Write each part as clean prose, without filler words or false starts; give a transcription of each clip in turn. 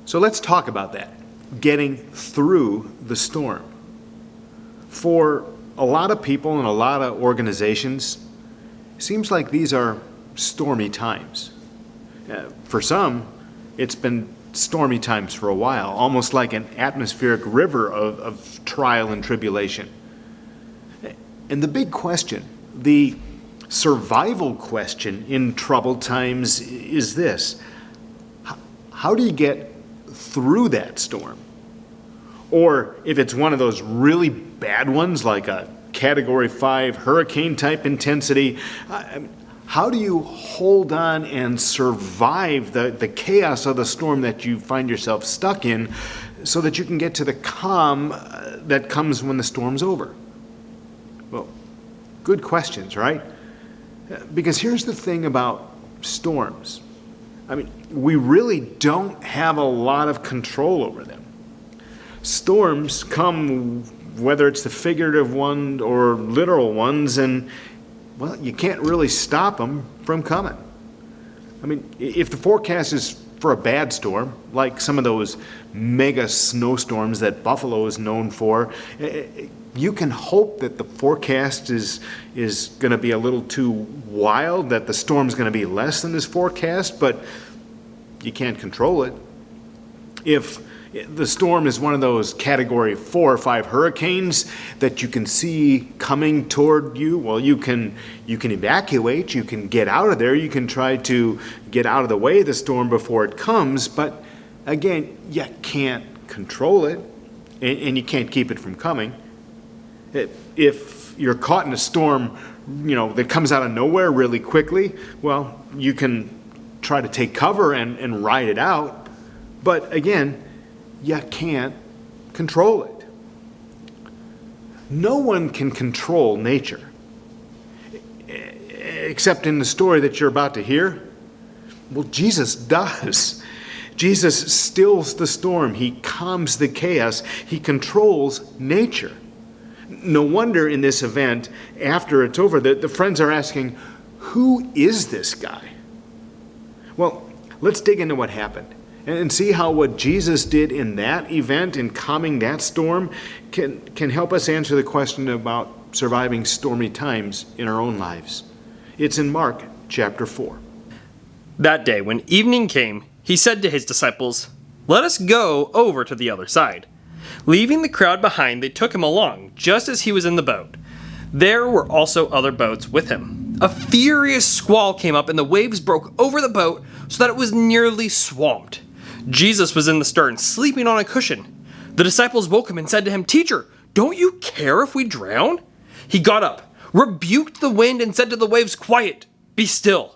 So let's talk about that, getting through the storm. For a lot of people and a lot of organizations, it seems like these are stormy times. For some, it's been stormy times for a while, almost like an atmospheric river of trial and tribulation. And the big question, the survival question in troubled times is this: how do you get through that storm? Or if it's one of those really bad ones, like a Category 5 hurricane type intensity, how do you hold on and survive the chaos of the storm that you find yourself stuck in so that you can get to the calm that comes when the storm's over? Well, good questions, right? Because here's the thing about storms. I mean, we really don't have a lot of control over them. Storms come, whether it's the figurative one or literal ones, and, well, you can't really stop them from coming. I mean, if the forecast is for a bad storm, like some of those mega snowstorms that Buffalo is known for, you can hope that the forecast is going to be a little too wild, that the storm's going to be less than this forecast, but you can't control it. If the storm is one of those Category 4 or 5 hurricanes that you can see coming toward you, well, you can evacuate, you can get out of there, you can try to get out of the way of the storm before it comes, but again, you can't control it, and you can't keep it from coming. If you're caught in a storm, that comes out of nowhere really quickly, well, you can try to take cover and ride it out, but again, you can't control it. No one can control nature, except in the story that you're about to hear. Well, Jesus does. Jesus stills the storm. He calms the chaos. He controls nature. No wonder in this event, after it's over, the friends are asking, who is this guy? Well, let's dig into what happened and see how what Jesus did in that event, in calming that storm, can help us answer the question about surviving stormy times in our own lives. It's in Mark chapter 4. That day, when evening came, he said to his disciples, "Let us go over to the other side." Leaving the crowd behind, they took him along, just as he was in the boat. There were also other boats with him. A furious squall came up, and the waves broke over the boat so that it was nearly swamped. Jesus was in the stern, sleeping on a cushion. The disciples woke him and said to him, "Teacher, don't you care if we drown?" He got up, rebuked the wind, and said to the waves, "Quiet, be still."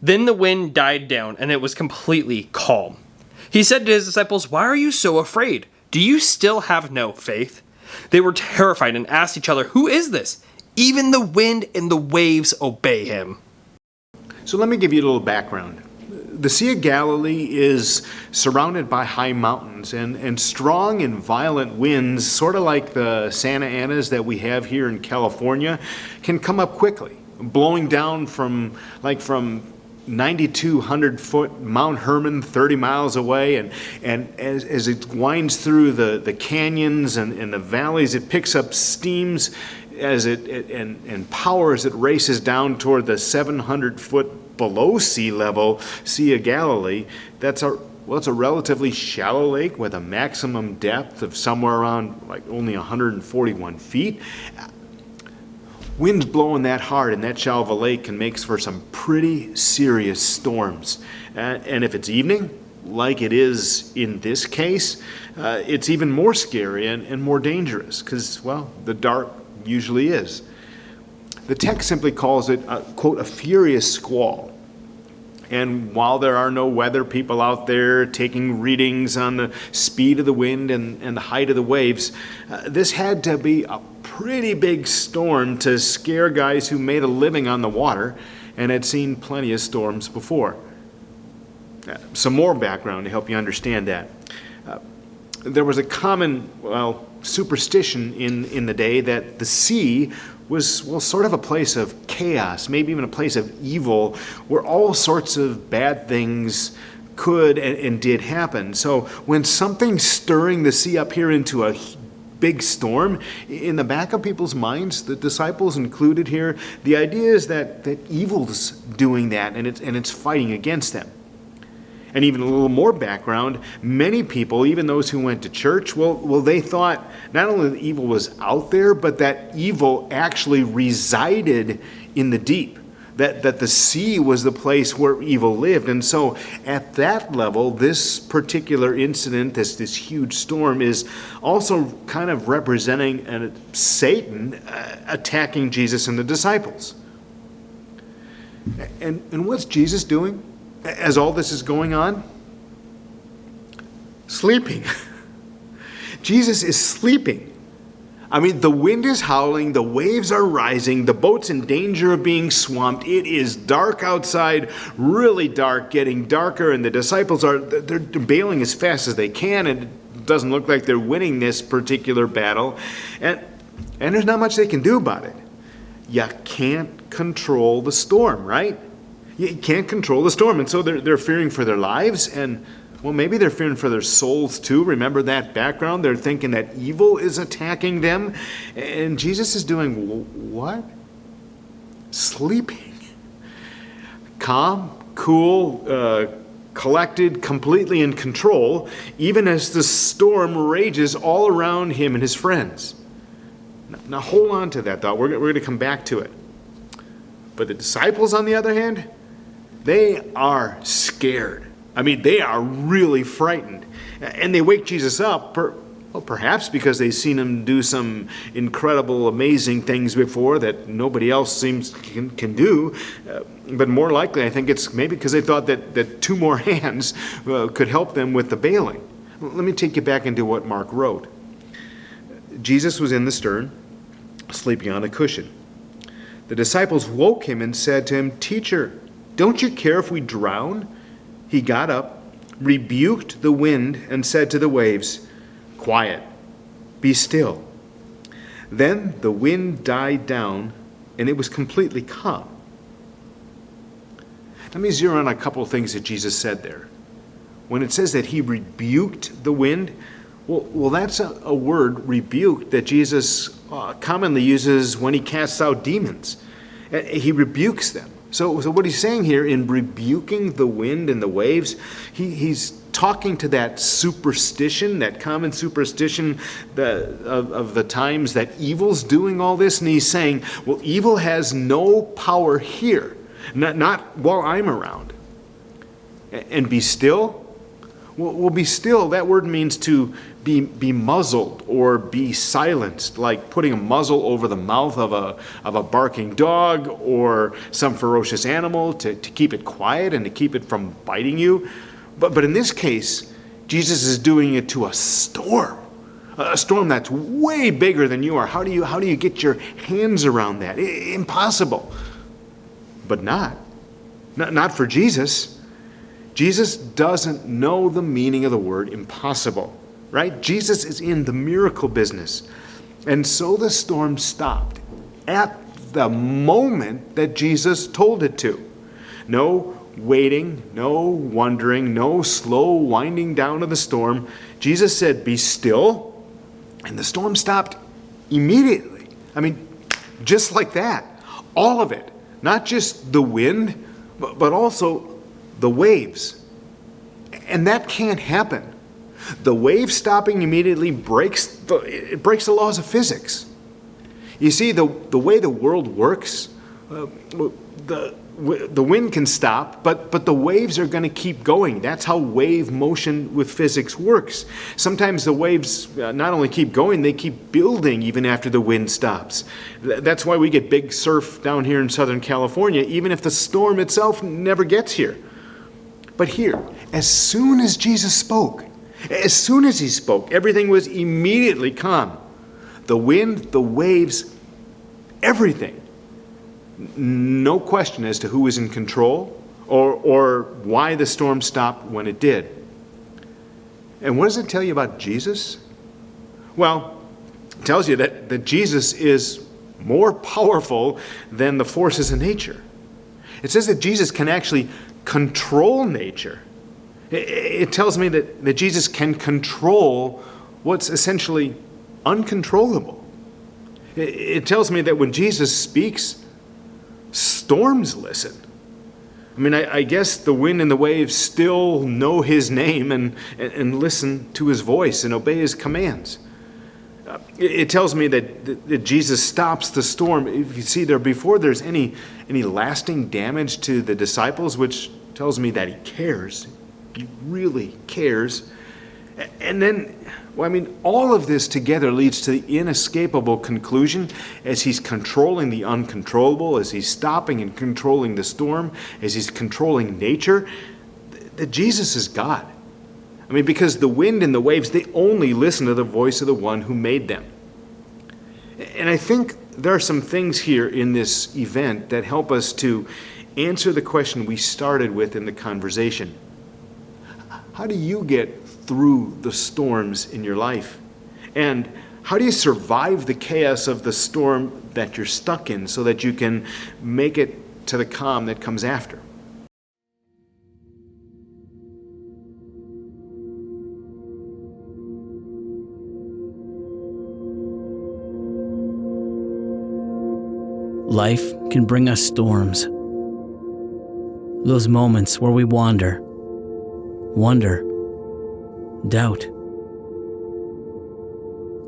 Then the wind died down, and it was completely calm. He said to his disciples, "Why are you so afraid? Do you still have no faith?" They were terrified and asked each other, "Who is this? Even the wind and the waves obey him." So let me give you a little background. The Sea of Galilee is surrounded by high mountains, and strong and violent winds, sort of like the Santa Anas that we have here in California, can come up quickly, blowing down from 9,200 foot Mount Hermon 30 miles away, and as it winds through the canyons and the valleys, it picks up steams and power as it races down toward the 700 foot below sea level Sea of Galilee. It's a relatively shallow lake with a maximum depth of somewhere around only 141 feet. Winds blowing that hard in that shallow of a lake can make for some pretty serious storms. And if it's evening, like it is in this case, it's even more scary and more dangerous because, well, the dark usually is. The text simply calls it, quote, a furious squall. And while there are no weather people out there taking readings on the speed of the wind and the height of the waves, this had to be a pretty big storm to scare guys who made a living on the water and had seen plenty of storms before. Some more background to help you understand that. There was a common, superstition in the day that the sea was, sort of a place of chaos, maybe even a place of evil, where all sorts of bad things could and did happen. So when something's stirring the sea up here into a big storm, in the back of people's minds, the disciples included here, the idea is that evil's doing that and it's fighting against them. And even a little more background, many people, even those who went to church, well, they thought not only that evil was out there, but that evil actually resided in the deep, that the sea was the place where evil lived. And so at that level, this particular incident, this huge storm, is also kind of representing Satan attacking Jesus and the disciples. And what's Jesus doing as all this is going on? Sleeping. Jesus is sleeping. I mean, the wind is howling, the waves are rising, the boat's in danger of being swamped. It is dark outside, really dark, getting darker, and the disciples they're bailing as fast as they can, and it doesn't look like they're winning this particular battle. And there's not much they can do about it. You can't control the storm, right? You can't control the storm, and so they're fearing for their lives, and well, maybe they're fearing for their souls too. Remember that background? They're thinking that evil is attacking them, and Jesus is doing what? Sleeping. Calm, cool, collected, completely in control, even as the storm rages all around him and his friends. Now hold on to that thought. We're going to come back to it. But the disciples, on the other hand, they are scared. I mean, they are really frightened. And they wake Jesus up, perhaps because they've seen him do some incredible, amazing things before that nobody else seems can do. But more likely, I think it's maybe because they thought that two more hands could help them with the bailing. Let me take you back into what Mark wrote. Jesus was in the stern, sleeping on a cushion. The disciples woke him and said to him, "Teacher, don't you care if we drown?" He got up, rebuked the wind, and said to the waves, "Quiet, be still." Then the wind died down, and it was completely calm. Let me zero in on a couple of things that Jesus said there. When it says that he rebuked the wind, well, that's a word, rebuked, that Jesus commonly uses when he casts out demons. He rebukes them. So what he's saying here in rebuking the wind and the waves, he's talking to that superstition, that common superstition of the times that evil's doing all this, and he's saying, well, evil has no power here, not while I'm around. And be still? Well, be still, that word means to be muzzled or be silenced, like putting a muzzle over the mouth of a barking dog or some ferocious animal to keep it quiet and to keep it from biting you. But in this case, Jesus is doing it to a storm that's way bigger than you are. How do you get your hands around that? Impossible. But not for Jesus. Jesus doesn't know the meaning of the word impossible, right? Jesus is in the miracle business. And so the storm stopped at the moment that Jesus told it to. No waiting, no wondering, no slow winding down of the storm. Jesus said, "Be still," and the storm stopped immediately. I mean, just like that. All of it. Not just the wind, but also the waves. And that can't happen. The wave stopping immediately breaks the laws of physics. You see, the way the world works, the wind can stop, but the waves are going to keep going. That's how wave motion with physics works. Sometimes the waves not only keep going, they keep building even after the wind stops. That's why we get big surf down here in Southern California, even if the storm itself never gets here. But here, as soon as Jesus spoke, as soon as he spoke, everything was immediately calm. The wind, the waves, everything. No question as to who was in control or why the storm stopped when it did. And what does it tell you about Jesus? Well, it tells you that Jesus is more powerful than the forces of nature. It says that Jesus can actually control nature. It tells me that Jesus can control what's essentially uncontrollable. It tells me that when Jesus speaks, storms listen. I mean, I guess the wind and the waves still know his name and listen to his voice and obey his commands. It tells me that Jesus stops the storm. If you see there, before there's any lasting damage to the disciples, which tells me that he cares. He really cares. And then, all of this together leads to the inescapable conclusion as he's controlling the uncontrollable, as he's stopping and controlling the storm, as he's controlling nature, that Jesus is God. Because the wind and the waves, they only listen to the voice of the one who made them. And I think there are some things here in this event that help us to answer the question we started with in the conversation. How do you get through the storms in your life? And how do you survive the chaos of the storm that you're stuck in so that you can make it to the calm that comes after? Life can bring us storms. Those moments where we wander, wonder, doubt.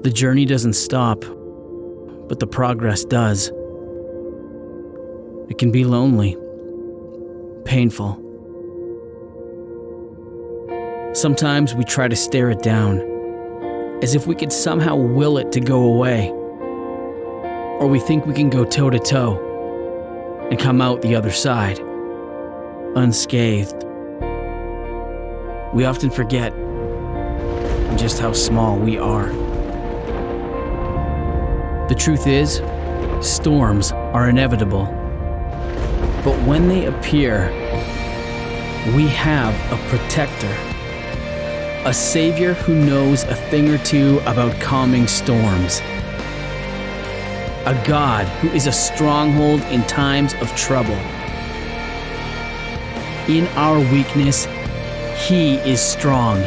The journey doesn't stop, but the progress does. It can be lonely, painful. Sometimes we try to stare it down, as if we could somehow will it to go away. Or we think we can go toe-to-toe and come out the other side, unscathed. We often forget just how small we are. The truth is, storms are inevitable. But when they appear, we have a protector, a savior who knows a thing or two about calming storms. A God who is a stronghold in times of trouble. In our weakness, He is strong.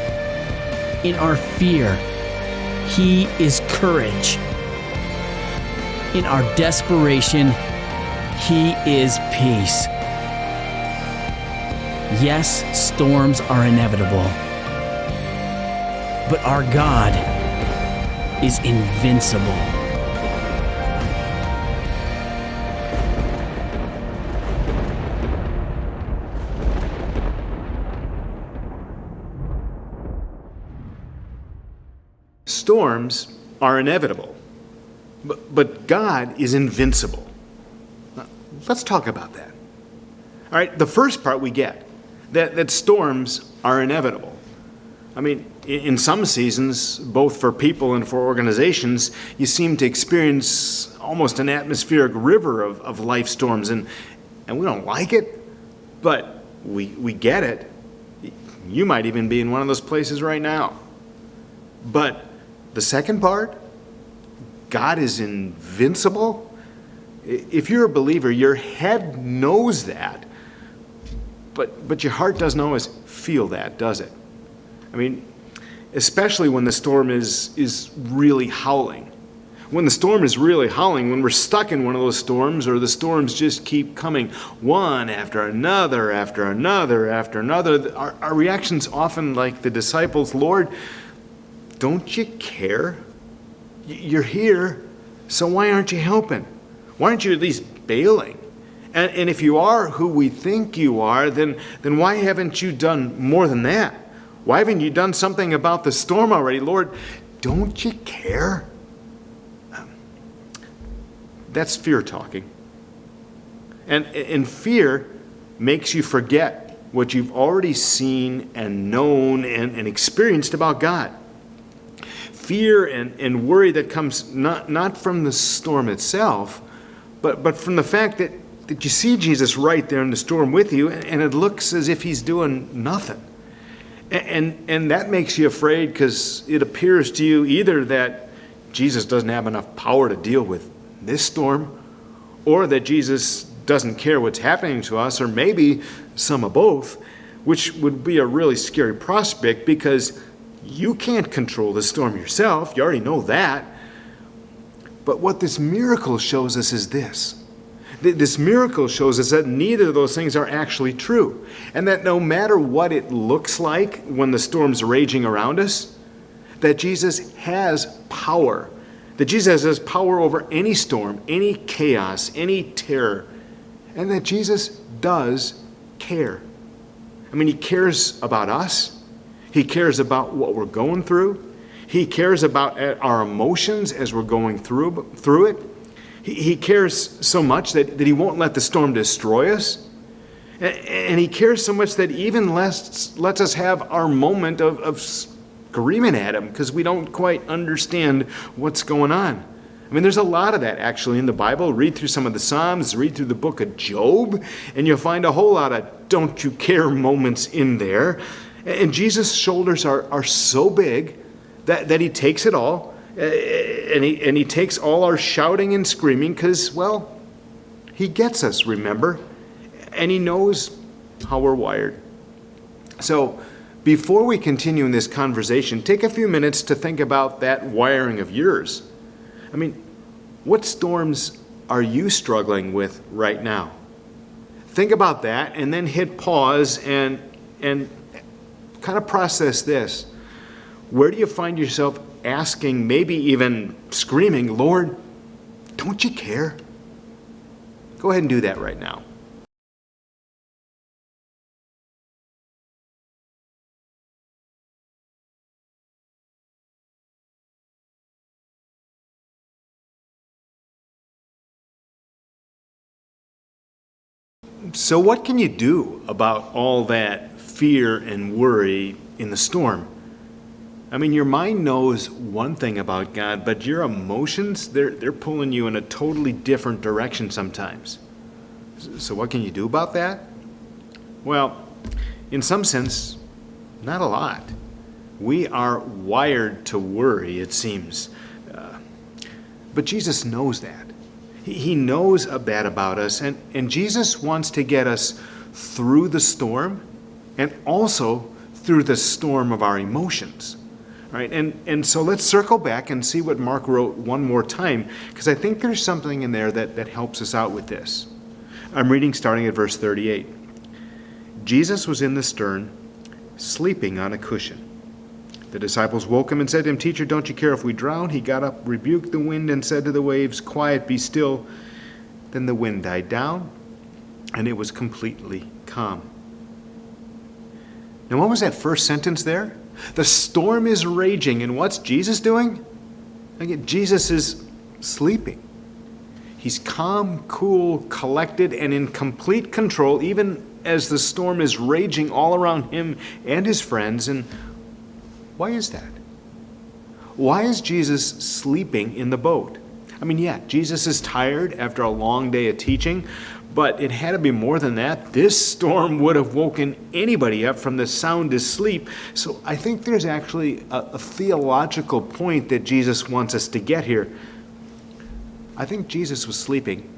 In our fear, He is courage. In our desperation, He is peace. Yes, storms are inevitable. But our God is invincible. Storms are inevitable, but God is invincible. Now, let's talk about that. All right, the first part we get, that storms are inevitable. In some seasons, both for people and for organizations, you seem to experience almost an atmospheric river of life storms, and we don't like it, but we get it. You might even be in one of those places right now. But the second part, God is invincible. If you're a believer, your head knows that, but your heart doesn't always feel that, does it? Especially when the storm is really howling. When the storm is really howling, when we're stuck in one of those storms, or the storms just keep coming one after another, after another, after another, our reaction's often like the disciples, Lord, don't you care? You're here, so why aren't you helping? Why aren't you at least bailing? And if you are who we think you are, then why haven't you done more than that? Why haven't you done something about the storm already? Lord, don't you care? That's fear talking. And fear makes you forget what you've already seen and known and experienced about God. Fear and worry that comes not from the storm itself, but from the fact that you see Jesus right there in the storm with you, and it looks as if he's doing nothing. And that makes you afraid because it appears to you either that Jesus doesn't have enough power to deal with this storm, or that Jesus doesn't care what's happening to us, or maybe some of both. which would be a really scary prospect because you can't control the storm yourself. You already know that. But what this miracle shows us is this. This miracle shows us that neither of those things are actually true, and that no matter what it looks like when the storm's raging around us, that Jesus has power. That Jesus has power over any storm, any chaos, any terror, and that Jesus does care. I mean, he cares about us. He cares about what we're going through. He cares about our emotions as we're going through it. He cares so much that he won't let the storm destroy us. And he cares so much that even lets us have our moment of screaming at him because we don't quite understand what's going on. I mean, there's a lot of that actually in the Bible. Read through some of the Psalms, read through the book of Job, and you'll find a whole lot of don't you care moments in there. And Jesus' shoulders are so big that he takes it all, and he takes all our shouting and screaming because, well, he gets us, remember? And he knows how we're wired. So before we continue in this conversation, take a few minutes to think about that wiring of yours. I mean, what storms are you struggling with right now? Think about that and then hit pause and kind of process this. Where do you find yourself asking, maybe even screaming, Lord, don't you care? Go ahead and do that right now. So what can you do about all that fear and worry in the storm? I mean, your mind knows one thing about God, but your emotions, they're pulling you in a totally different direction sometimes. So what can you do about that? Well, in some sense, not a lot. We are wired to worry, it seems. But Jesus knows that. He knows that about us, and Jesus wants to get us through the storm and also through the storm of our emotions. Right? And so let's circle back and see what Mark wrote one more time, because I think there's something in there that helps us out with this. I'm reading starting at verse 38. Jesus was in the stern, sleeping on a cushion. The disciples woke him and said to him, Teacher, don't you care if we drown? He got up, rebuked the wind, and said to the waves, Quiet, be still. Then the wind died down, and it was completely calm. Now, what was that first sentence there? The storm is raging, and what's Jesus doing? Again, Jesus is sleeping. He's calm, cool, collected, and in complete control, even as the storm is raging all around him and his friends. And why is that? Why is Jesus sleeping in the boat? I mean, yeah, Jesus is tired after a long day of teaching, but it had to be more than that. This storm would have woken anybody up from the sound asleep. So I think there's actually a theological point that Jesus wants us to get here. I think Jesus was sleeping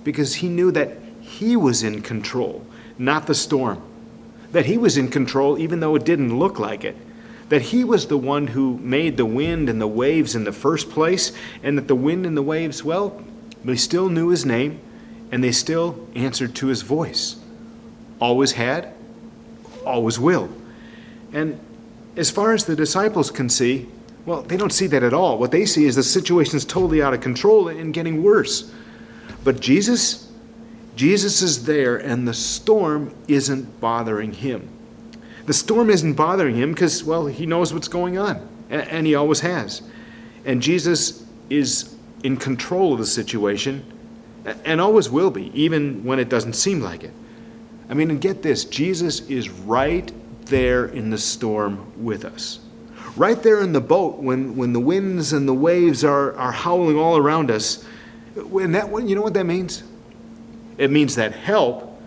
because he knew that he was in control, not the storm. That he was in control even though it didn't look like it. That he was the one who made the wind and the waves in the first place, and that the wind and the waves, well, they still knew his name, and they still answered to his voice. Always had, always will. And as far as the disciples can see, well, they don't see that at all. What they see is the situation's totally out of control and getting worse. But Jesus is there, and the storm isn't bothering him. The storm isn't bothering him because, well, he knows what's going on, and he always has. And Jesus is in control of the situation, and always will be, even when it doesn't seem like it. I mean, and get this, Jesus is right there in the storm with us. Right there in the boat when the winds and the waves are howling all around us. You know what that means? It means that help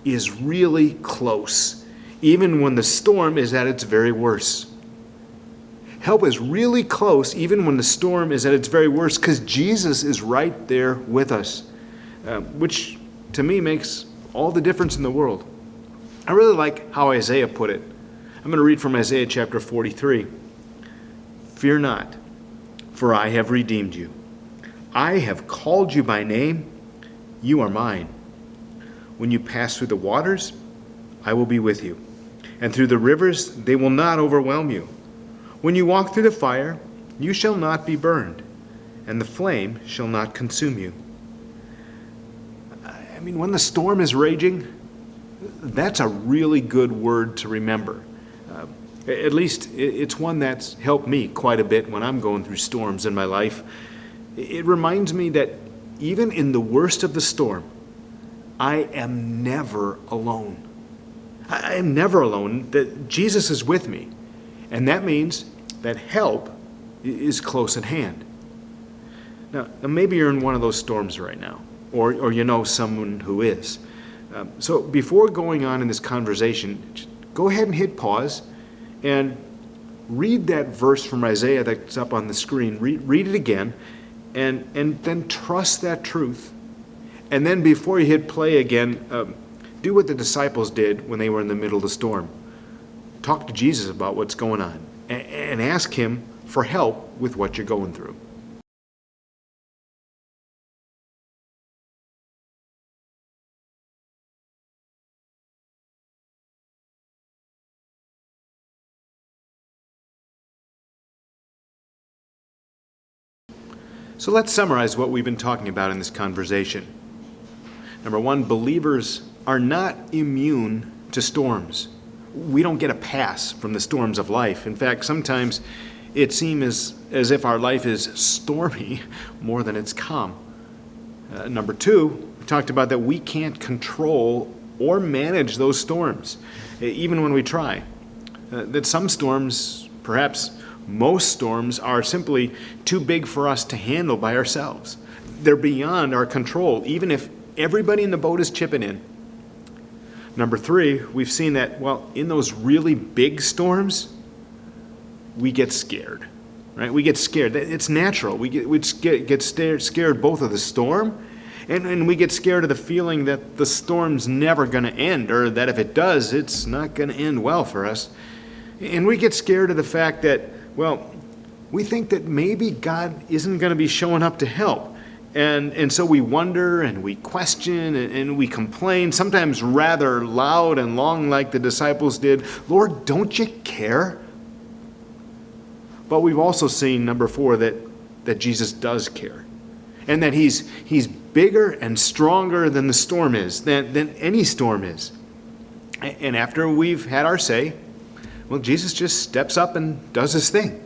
is really close, even when the storm is at its very worst. Help is really close even when the storm is at its very worst because Jesus is right there with us, which to me makes all the difference in the world. I really like how Isaiah put it. I'm going to read from Isaiah chapter 43. Fear not, for I have redeemed you. I have called you by name. You are mine. When you pass through the waters, I will be with you. And through the rivers, they will not overwhelm you. When you walk through the fire, you shall not be burned, and the flame shall not consume you. I mean, when the storm is raging, that's a really good word to remember. At least it's one that's helped me quite a bit when I'm going through storms in my life. It reminds me that even in the worst of the storm, I am never alone. I am never alone, that Jesus is with me. And that means that help is close at hand. Now maybe you're in one of those storms right now, or you know someone who is. So before going on in this conversation, just go ahead and hit pause and read that verse from Isaiah that's up on the screen. Read it again, and then trust that truth. And then before you hit play again, do what the disciples did when they were in the middle of the storm. Talk to Jesus about what's going on and ask him for help with what you're going through. So let's summarize what we've been talking about in this conversation. Number one, believers are not immune to storms. We don't get a pass from the storms of life. In fact, sometimes it seems as if our life is stormy more than it's calm. Number two, we talked about that we can't control or manage those storms, even when we try. That some storms, perhaps most storms, are simply too big for us to handle by ourselves. They're beyond our control, even if everybody in the boat is chipping in. Number three, we've seen that, in those really big storms, we get scared, right? We get scared. It's natural. We get scared both of the storm, and we get scared of the feeling that the storm's never going to end, or that if it does, it's not going to end well for us. And we get scared of the fact that, we think that maybe God isn't going to be showing up to help. And so we wonder and we question and we complain, sometimes rather loud and long like the disciples did. Lord, don't you care? But we've also seen, number four, that Jesus does care. And that he's bigger and stronger than the storm is, than any storm is. And after we've had our say, Jesus just steps up and does his thing.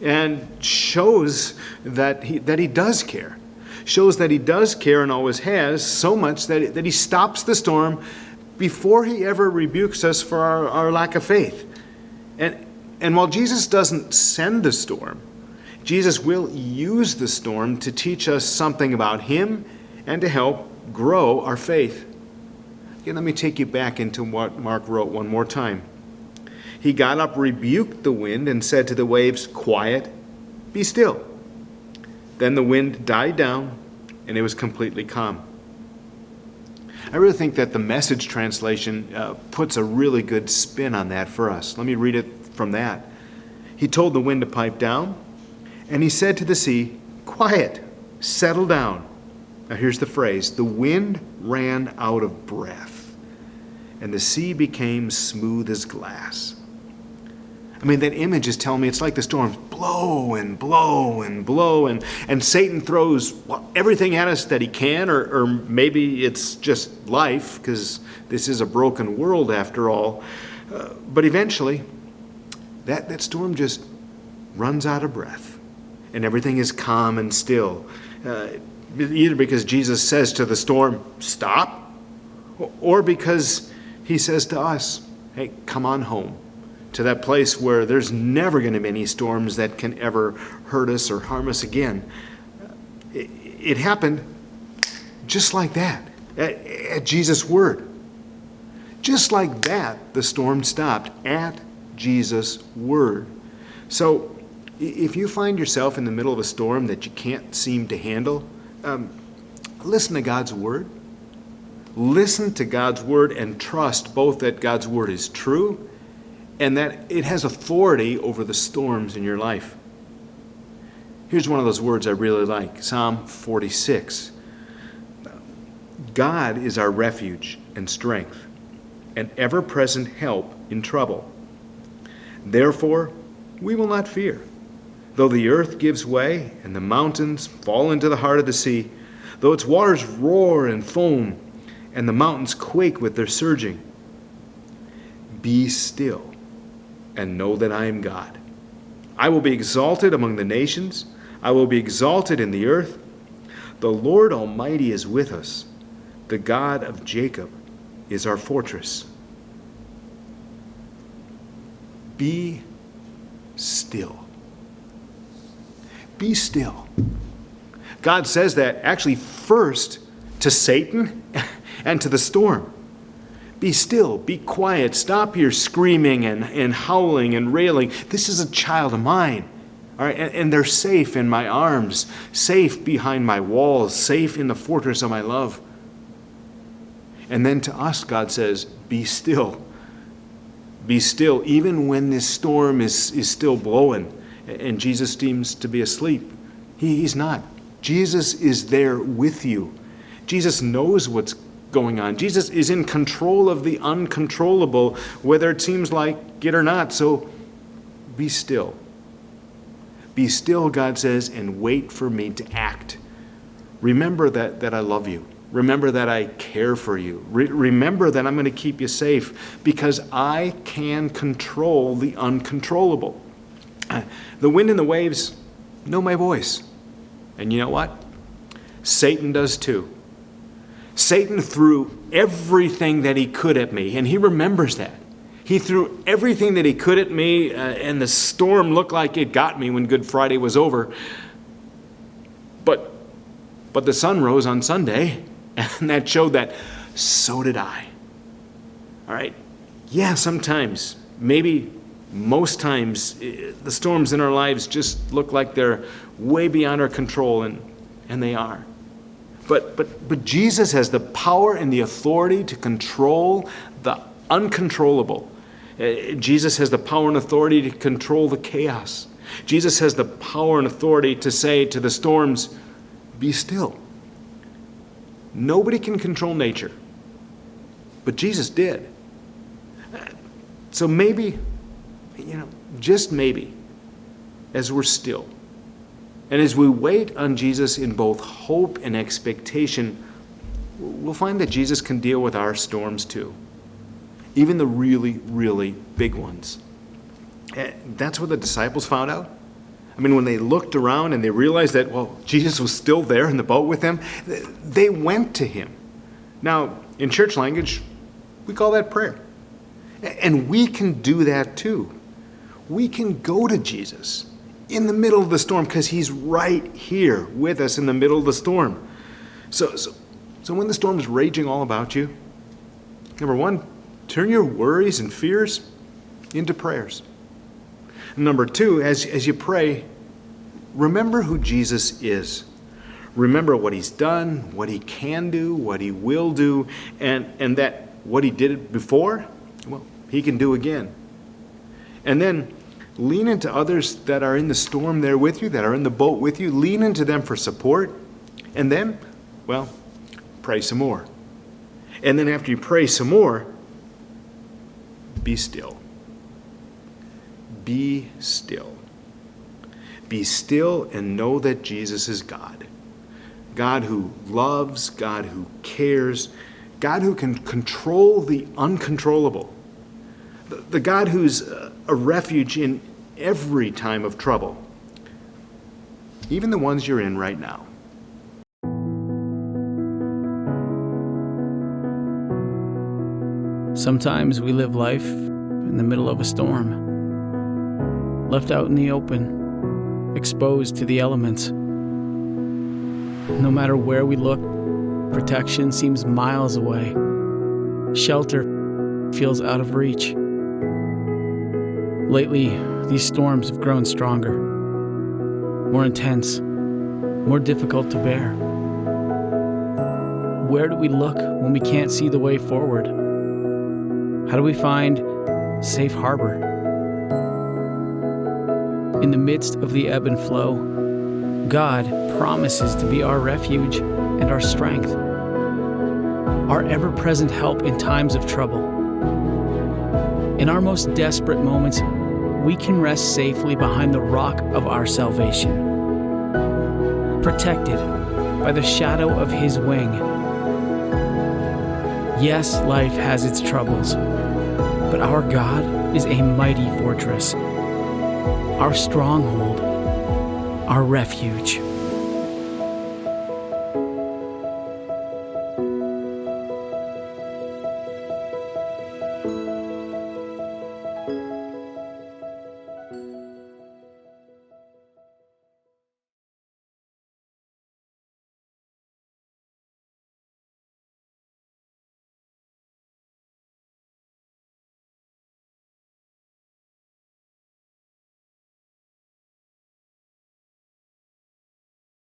And shows that he does care. Shows that he does care and always has, so much that he stops the storm before he ever rebukes us for our lack of faith. And while Jesus doesn't send the storm, Jesus will use the storm to teach us something about him and to help grow our faith. Again, let me take you back into what Mark wrote one more time. He got up, rebuked the wind, and said to the waves, "Quiet, be still." Then the wind died down, and it was completely calm. I really think that the Message translation puts a really good spin on that for us. Let me read it from that. He told the wind to pipe down, and he said to the sea, "Quiet, settle down." Now here's the phrase: the wind ran out of breath, and the sea became smooth as glass. I mean, that image is telling me it's like the storms blow and blow and blow, and Satan throws everything at us that he can, or maybe it's just life, because this is a broken world after all. But eventually, that storm just runs out of breath, and everything is calm and still. Either because Jesus says to the storm, "Stop," or because he says to us, "Hey, come on home," to that place where there's never going to be any storms that can ever hurt us or harm us again. It happened just like that, at Jesus' word. Just like that, the storm stopped at Jesus' word. So if you find yourself in the middle of a storm that you can't seem to handle, listen to God's word. Listen to God's word and trust both that God's word is true and that it has authority over the storms in your life. Here's one of those words I really like, Psalm 46. God is our refuge and strength, an ever-present help in trouble. Therefore, we will not fear. Though the earth gives way and the mountains fall into the heart of the sea, though its waters roar and foam and the mountains quake with their surging, be still and know that I am God. I will be exalted among the nations. I will be exalted in the earth. The Lord Almighty is with us. The God of Jacob is our fortress. Be still. Be still. God says that actually first to Satan and to the storm. Be still, be quiet, stop your screaming and howling and railing. This is a child of mine. All right, and they're safe in my arms, safe behind my walls, safe in the fortress of my love. And then to us, God says, be still. Be still, even when this storm is still blowing and Jesus seems to be asleep. He's not. Jesus is there with you. Jesus knows what's going on. Jesus is in control of the uncontrollable, whether it seems like it or not. So be still. Be still, God says, and wait for me to act. Remember that I love you. Remember that I care for you. Remember that I'm going to keep you safe because I can control the uncontrollable. The wind and the waves know my voice. And you know what? Satan does too. Satan threw everything that he could at me, and he remembers that. He threw everything that he could at me, and the storm looked like it got me when Good Friday was over. But the sun rose on Sunday, and that showed that so did I. All right? Yeah, sometimes, maybe most times, the storms in our lives just look like they're way beyond our control, and they are. But Jesus has the power and the authority to control the uncontrollable. Jesus has the power and authority to control the chaos. Jesus has the power and authority to say to the storms, be still. Nobody can control nature, but Jesus did. So maybe, just maybe, as we're still, and as we wait on Jesus in both hope and expectation, we'll find that Jesus can deal with our storms too. Even the really, really big ones. That's what the disciples found out. I mean, when they looked around and they realized that, Jesus was still there in the boat with them, they went to him. Now, in church language, we call that prayer. And we can do that too. We can go to Jesus in the middle of the storm because he's right here with us in the middle of the storm. So when the storm is raging all about you, number one, turn your worries and fears into prayers. Number two, as you pray, remember who Jesus is. Remember what he's done, what he can do, what he will do, and that what he did before, he can do again. And then lean into others that are in the storm there with you, that are in the boat with you. Lean into them for support. And then, pray some more. And then after you pray some more, be still. Be still. Be still and know that Jesus is God. God who loves, God who cares, God who can control the uncontrollable. The God who's a refuge in every time of trouble, even the ones you're in right now. Sometimes we live life in the middle of a storm, left out in the open, exposed to the elements. No matter where we look, protection seems miles away. Shelter feels out of reach. Lately, these storms have grown stronger, more intense, more difficult to bear. Where do we look when we can't see the way forward? How do we find safe harbor? In the midst of the ebb and flow, God promises to be our refuge and our strength, our ever-present help in times of trouble. In our most desperate moments, we can rest safely behind the rock of our salvation, protected by the shadow of His wing. Yes, life has its troubles, but our God is a mighty fortress, our stronghold, our refuge.